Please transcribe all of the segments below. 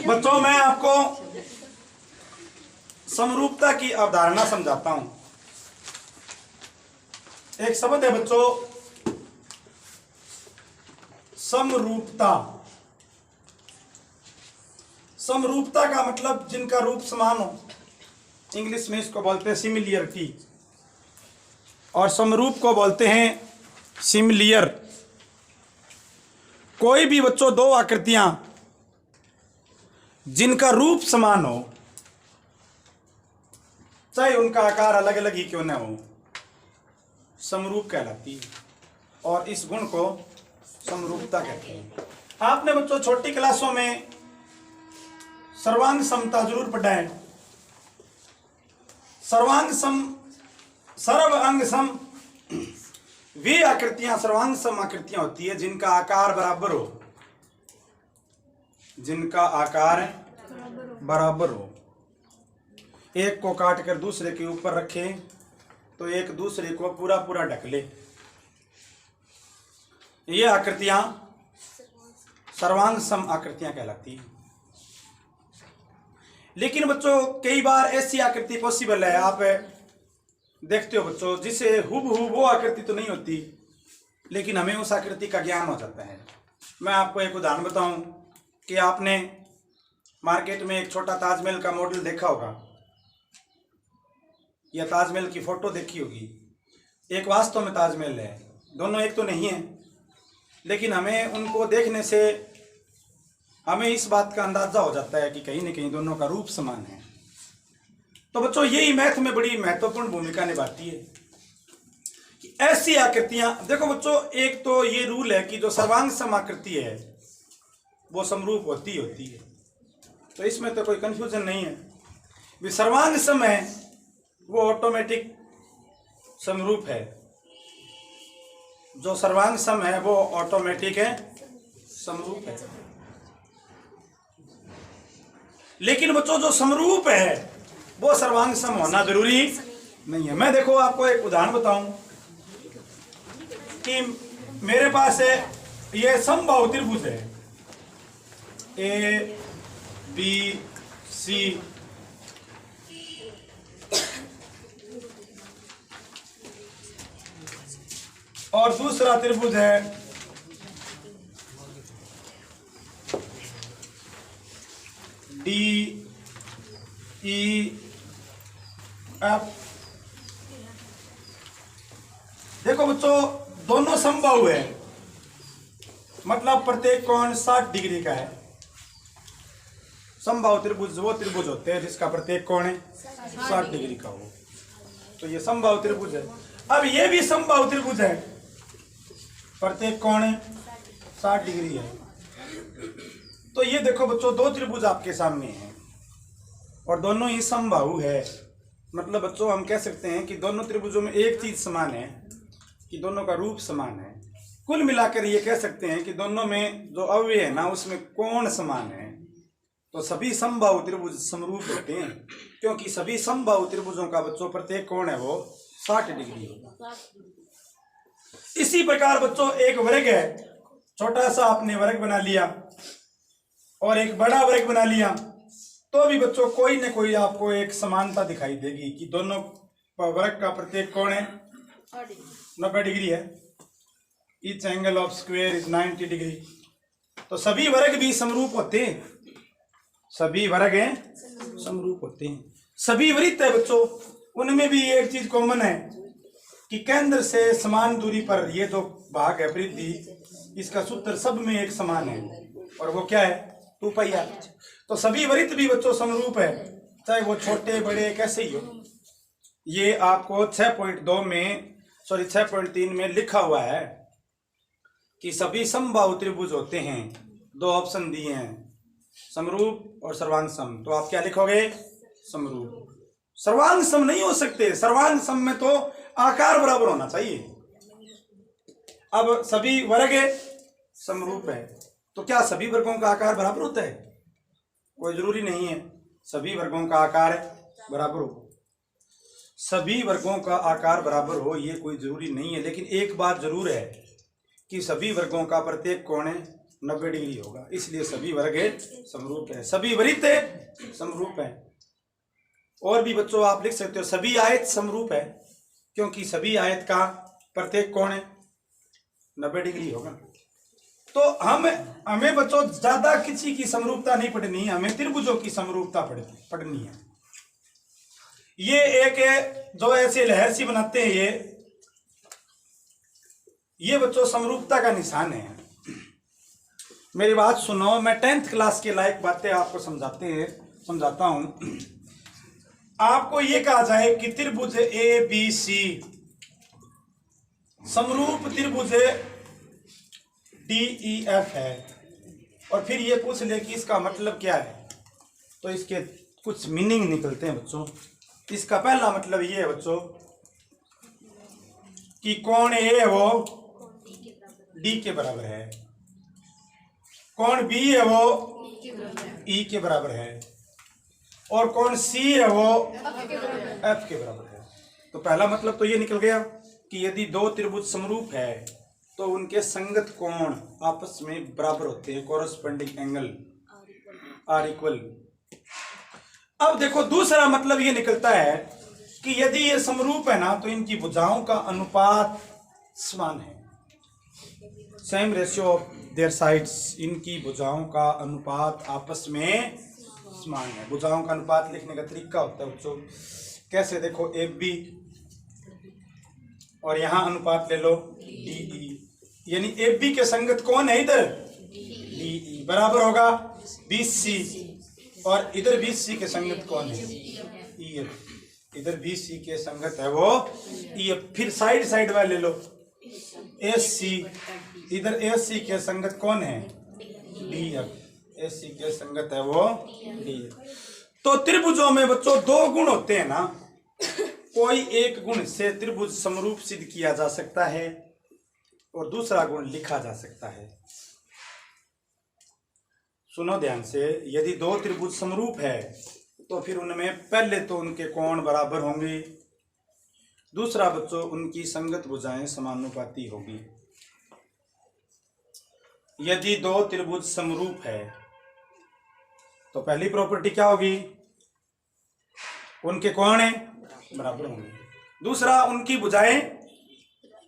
बच्चों मैं आपको समरूपता की अवधारणा समझाता हूं। एक शब्द है बच्चों, समरूपता। समरूपता का मतलब जिनका रूप समान हो, इंग्लिश में इसको बोलते हैं सिमिलियरिटी, और समरूप को बोलते हैं सिमिलियर। कोई भी बच्चों दो आकृतियां जिनका रूप समान हो, चाहे उनका आकार अलग अलग ही क्यों न हो, समरूप कहलाती है, और इस गुण को समरूपता कहते हैं। आपने बच्चों छोटी क्लासों में सर्वांग समता जरूर पढ़ा है। सर्वांग सम, सर्व अंग सम, वे आकृतियां सर्वांग सम आकृतियां होती है जिनका आकार बराबर हो, जिनका आकार बराबर हो। एक को काट कर दूसरे के ऊपर रखे तो एक दूसरे को पूरा पूरा ढक ले, ये आकृतियां सर्वांग सम आकृतियां कहलाती हैं। लेकिन बच्चों कई बार ऐसी आकृति पॉसिबल है, आप देखते हो बच्चों, जिसे हुबहू वो आकृति तो नहीं होती, लेकिन हमें उस आकृति का ज्ञान हो जाता है। मैं आपको एक उदाहरण बताऊं कि आपने मार्केट में एक छोटा ताजमहल का मॉडल देखा होगा, या ताजमहल की फोटो देखी होगी। एक वास्तव में ताजमहल है, दोनों एक तो नहीं है, लेकिन हमें उनको देखने से हमें इस बात का अंदाजा हो जाता है कि कहीं न कहीं दोनों का रूप समान है। तो बच्चों यही मैथ में बड़ी महत्वपूर्ण भूमिका निभाती है कि ऐसी आकृतियां, देखो बच्चों, एक तो ये रूल है कि जो सर्वांग सम आकृति है वो समरूप होती है, तो इसमें तो कोई कंफ्यूजन नहीं है। सर्वांग सम है वो ऑटोमेटिक समरूप है, जो सर्वांग सम है वो ऑटोमेटिक है समरूप है। लेकिन बच्चों जो समरूप है वो सर्वांग सम होना जरूरी नहीं है। मैं देखो आपको एक उदाहरण बताऊं कि मेरे पास है ये समबाहु त्रिभुज है, ए बी सी, और दूसरा त्रिभुज है डी ई एफ। देखो बच्चों दोनों समबाहु है, मतलब प्रत्येक कोण 60 डिग्री का है। समबाहु त्रिभुज वो त्रिभुज होते हैं जिसका प्रत्येक कोण 60 डिग्री का हो, तो ये समबाहु त्रिभुज है। अब ये भी समबाहु त्रिभुज है, प्रत्येक कोण 60 डिग्री है। तो ये देखो बच्चों दो त्रिभुज आपके सामने हैं और दोनों ही समबाहु है, मतलब बच्चों हम कह सकते हैं कि दोनों त्रिभुजों में एक चीज समान है कि दोनों का रूप समान है। कुल मिलाकर ये कह सकते हैं कि दोनों में जो अवयव है ना उसमें कोण समान है, तो सभी समबाहु त्रिभुज समरूप होते हैं, क्योंकि सभी समबाहु त्रिभुजों का बच्चों प्रत्येक कोण है वो 60 डिग्री होगा। इसी प्रकार बच्चों एक वर्ग है, छोटा सा आपने वर्ग बना लिया और एक बड़ा वर्ग बना लिया, तो भी बच्चों कोई न कोई आपको एक समानता दिखाई देगी कि दोनों वर्ग का प्रत्येक कोण है 90 डिग्री है। Each angle of square is 90 degree. तो सभी वर्ग भी समरूप होते हैं, सभी वर्ग हैं समरूप होते हैं। सभी वृत्त है बच्चों, उनमें भी एक चीज कॉमन है कि केंद्र से समान दूरी पर ये जो भाग है वृद्धि, इसका सूत्र सब में एक समान है, और वो क्या है 2 पाई r। तो सभी वृत्त भी बच्चों समरूप है, चाहे वो छोटे बड़े कैसे ही हो। ये आपको 6.2 में 6.3 में लिखा हुआ है कि सभी समबाहु त्रिभुज होते हैं, 2 ऑप्शन दिए हैं, समरूप और सर्वांग सम। तो आप क्या लिखोगे? समरूप। सर्वांग सम नहीं हो सकते, सर्वांग सम में तो आकार बराबर होना चाहिए। अब सभी वर्ग समरूप है, तो क्या सभी वर्गों का आकार बराबर होता है? कोई जरूरी नहीं है सभी वर्गों का आकार बराबर हो, सभी वर्गों का आकार बराबर हो ये कोई जरूरी नहीं है। लेकिन एक बात जरूर है कि सभी वर्गों का प्रत्येक कोण 90 डिग्री होगा, इसलिए सभी वर्ग समरूप है, सभी वृत्त समरूप है। और भी बच्चों आप लिख सकते हो सभी आयत समरूप है, क्योंकि सभी आयत का प्रत्येक कोण 90 डिग्री होगा। तो हमें बच्चों ज्यादा किसी की समरूपता नहीं पढ़नी है, हमें त्रिभुजों की समरूपता पढ़नी है। ये एक जो ऐसे लहर सी बनाते हैं, ये बच्चों समरूपता का निशान है। मेरी बात सुनो, मैं 10th क्लास के लायक बातें आपको समझाता हूं। आपको ये कहा जाए कि त्रिभुज ए बी सी समरूप त्रिभुज डी ई एफ है, और फिर ये पूछ ले कि इसका मतलब क्या है, तो इसके कुछ मीनिंग निकलते हैं बच्चों। इसका पहला मतलब ये है बच्चों कि कोण ए है वो डी के बराबर है, कोण बी है वो ई के बराबर है, और कोण सी है वो एफ के बराबर है। तो पहला मतलब तो ये निकल गया कि यदि दो त्रिभुज समरूप है तो उनके संगत कोण आपस में बराबर होते हैं, कोरस्पोंडिंग एंगल आर इक्वल। अब देखो दूसरा मतलब ये निकलता है कि यदि ये समरूप है ना तो इनकी भुजाओं का अनुपात समान है, same ratio of their sides, इनकी भुजाओं का अनुपात आपस में समान है। भुजाओं का अनुपात लिखने का तरीका होता है बच्चों, कैसे देखो ए बी और यहां अनुपात ले लो डी ई, यानी ए बी के संगत कौन है इधर डी ई बराबर होगा 20C, और इधर 20C के संगत कौन है ई एफ, इधर 20C के संगत है वो ई एफ। फिर साइड वाले ले लो एस सी, इधर एस सी के संगत कौन है डी एफ, एस सी के संगत है वो डी एफ। तो त्रिभुजों में बच्चों दो गुण होते हैं ना, कोई एक गुण से त्रिभुज समरूप सिद्ध किया जा सकता है और दूसरा गुण लिखा जा सकता है। सुनो ध्यान से, यदि दो त्रिभुज समरूप है तो फिर उनमें पहले तो उनके कोण बराबर होंगे, दूसरा बच्चों उनकी संगत भुजाएं समानुपाती होगी। यदि दो त्रिभुज समरूप है तो पहली प्रॉपर्टी क्या होगी, उनके कोण बराबर होंगे, दूसरा उनकी भुजाएं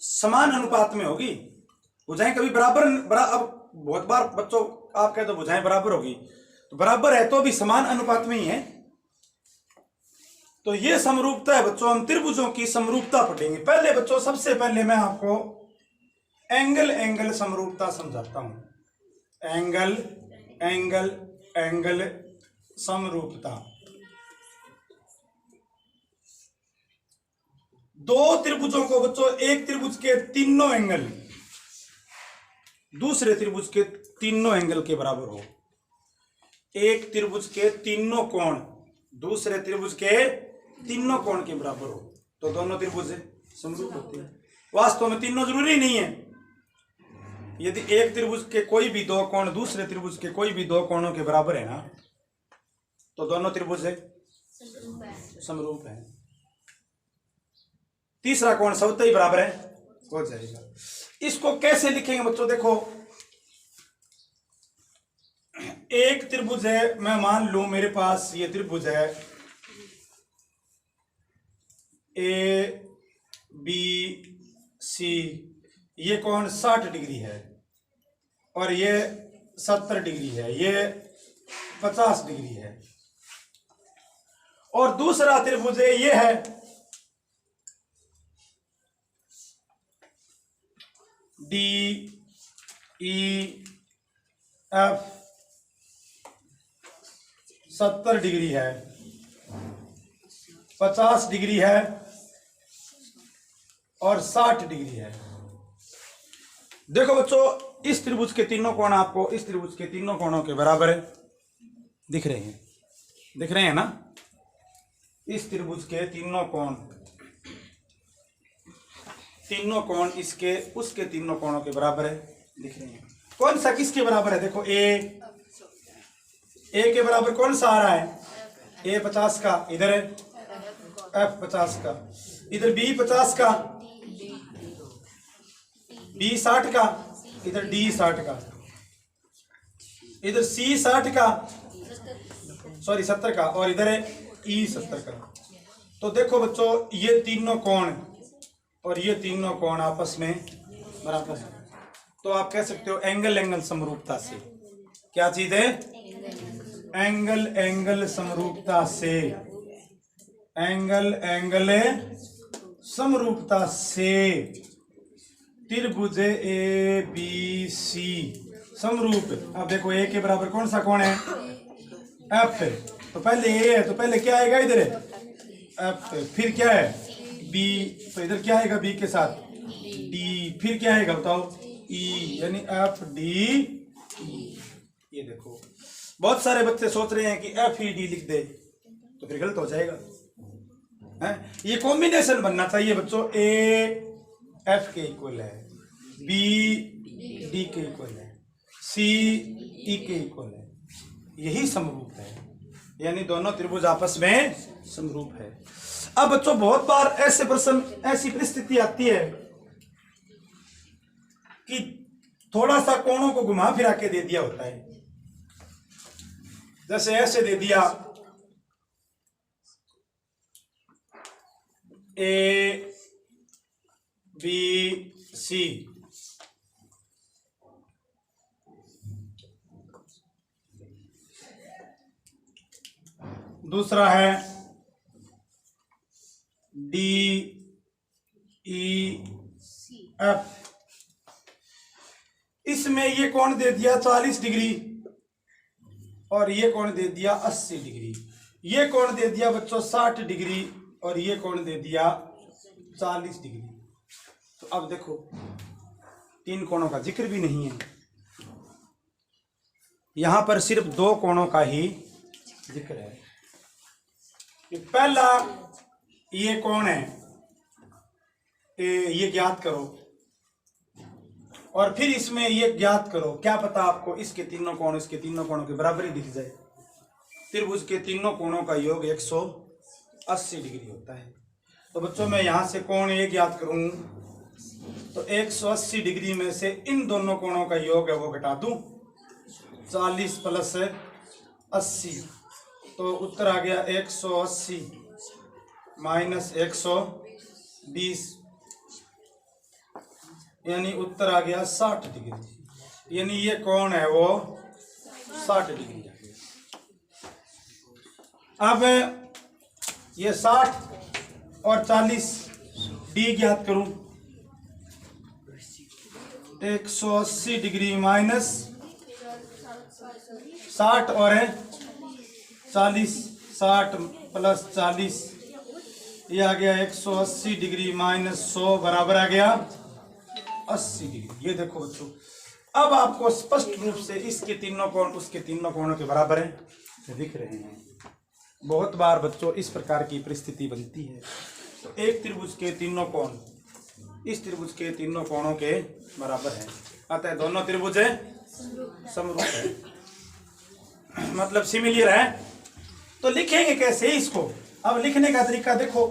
समान अनुपात में होगी। भुजाएं कभी अब बहुत बार बच्चों आप कहते हो भुजाएं बराबर होगी, तो बराबर है तो भी समान अनुपात में ही है। तो ये समरूपता है बच्चों, हम त्रिभुजों की समरूपता पढ़ेंगे। पहले बच्चों सबसे पहले मैं आपको एंगल समरूपता समझाता हूं। एंगल समरूपता, दो त्रिभुजों को बच्चों एक त्रिभुज के तीनों एंगल दूसरे त्रिभुज के तीनों एंगल के बराबर हो, एक त्रिभुज के तीनों कोण दूसरे त्रिभुज के तीनों कोण के बराबर हो तो दोनों त्रिभुज समरूप होते हैं। वास्तव में तीनों जरूरी नहीं है, यदि एक त्रिभुज के कोई भी दो कोण दूसरे त्रिभुज के कोई भी दो कोणों के बराबर है ना तो दोनों त्रिभुज समरूप है। तीसरा कोण स्वतः ही बराबर है हो जाएगा। इसको कैसे लिखेंगे बच्चों, देखो एक त्रिभुज है, मैं मान लूं मेरे पास ये त्रिभुज है ए बी सी, ये कोण 60 डिग्री है और ये 70 डिग्री है, ये 50 डिग्री है, और दूसरा त्रिभुज ये है डी ई एफ 70 डिग्री है, 50 डिग्री है और 60 डिग्री है। देखो बच्चों इस त्रिभुज के तीनों कोण आपको इस त्रिभुज के तीनों कोणों के बराबर दिख रहे हैं ना। इस त्रिभुज के तीनों कोण इसके उसके तीनों कोणों के बराबर दिख रहे हैं। कौन सा किसके बराबर है, देखो ए के बराबर कौन सा आ रहा है, ए 50 का, इधर है एफ 50 का, इधर बी 50 का, बी 60 का, इधर डी 60 का। इधर सी 60 का, सॉरी 70 का, और इधर है ई 70 का। तो देखो बच्चों ये तीनों कोण और ये तीनों कोण आपस में बराबर है। तो आप कह सकते हो एंगल एंगल समरूपता से। क्या चीज है? एंगल एंगल समरूपता से। एंगल एंगल समरूपता से त्रिभुज ए बी सी समरूप। अब देखो ए के बराबर कौन सा कोण है? एफ। तो पहले ए है तो पहले क्या आएगा इधर? एफ। फिर क्या है? बी। तो इधर क्या आएगा बी के साथ? डी। फिर क्या आएगा बताओ? ई, यानी एफ डी ई। ये देखो बहुत सारे बच्चे सोच रहे हैं कि एफ ई डी लिख दे, तो फिर गलत हो जाएगा है? ये कॉम्बिनेशन बनना चाहिए बच्चों। ए एफ के इक्वल है, बी डी के इक्वल है, सी ई के इक्वल है। यही समरूप है, यानी दोनों त्रिभुज आपस में समरूप है। अब बच्चों बहुत बार ऐसे प्रश्न, ऐसी परिस्थिति आती है कि थोड़ा सा कोणों को घुमा फिरा के दे दिया होता है। जैसे ऐसे दे दिया ए बी सी, दूसरा है डी ई एफ। इसमें ये कोण दे दिया 40 डिग्री और ये कोण दे दिया 80 डिग्री। ये कोण दे दिया बच्चों 60 डिग्री और ये कोण दे दिया 40 डिग्री। तो अब देखो तीन कोणों का जिक्र भी नहीं है, यहां पर सिर्फ दो कोणों का ही जिक्र है। पहला ये कोण है, ये ज्ञात करो, और फिर इसमें ये ज्ञात करो। क्या पता आपको इसके तीनों कोण इसके तीनों कोणों के बराबर ही दिख जाए। त्रिभुज के तीनों कोणों का योग 180 डिग्री होता है। तो बच्चों मैं यहां से कोण ये ज्ञात करूं तो 180 डिग्री में से इन दोनों कोणों का योग है वो घटा दूं, 40 प्लस 80, तो उत्तर आ गया 180 माइनस 120, यानी उत्तर आ गया 60 डिग्री। यानी ये कोण है वो 60 डिग्री। अब ये 60 और 40 डी ज्ञात करूं, 180 डिग्री माइनस 60 और 40, 60 प्लस 40, ये आ गया 180 डिग्री माइनस 100 बराबर आ गया 80 डिग्री। ये देखो बच्चों अब आपको स्पष्ट रूप से इसके तीनों कोण उसके तीनों कोणों के बराबर हैं दिख रहे हैं। बहुत बार बच्चों इस प्रकार की परिस्थिति बनती है। तो एक त्रिभुज के तीनों कोण इस त्रिभुज के तीनों कोणों के बराबर है, अतः दोनों त्रिभुज समरूप है, मतलब सिमिलर है। तो लिखेंगे कैसे इसको? अब लिखने का तरीका देखो,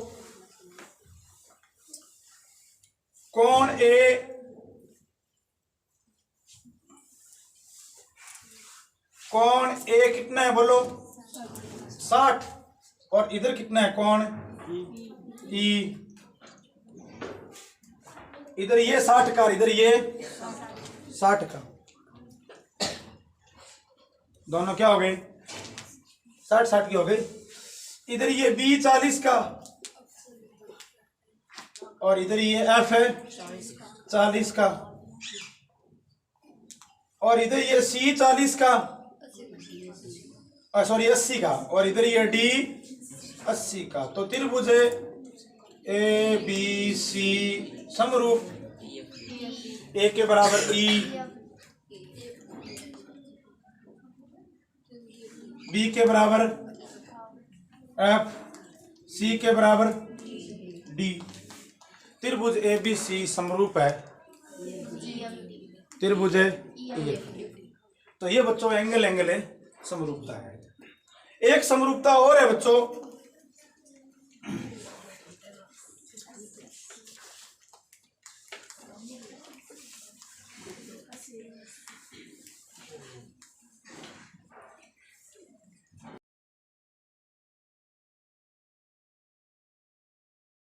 कोण ए कितना है बोलो? 60, और इधर कितना है कोण ई? इधर ये 60 का, इधर ये 60 का, दोनों क्या हो गए? 60 की हो गई। इधर ये बी 40 का और इधर ये एफ है 40 का, और इधर ये सी 40 का, सॉरी 80 का, और इधर ये डी 80 का। तो त्रिभुज ए बी सी समरूप, ए के बराबर ई, बी के बराबर एफ, सी के बराबर डी। त्रिभुज ए बी सी समरूप है त्रिभुज ए। तो ये बच्चों एंगल एंगल है समरूपता है। एक समरूपता और है बच्चों,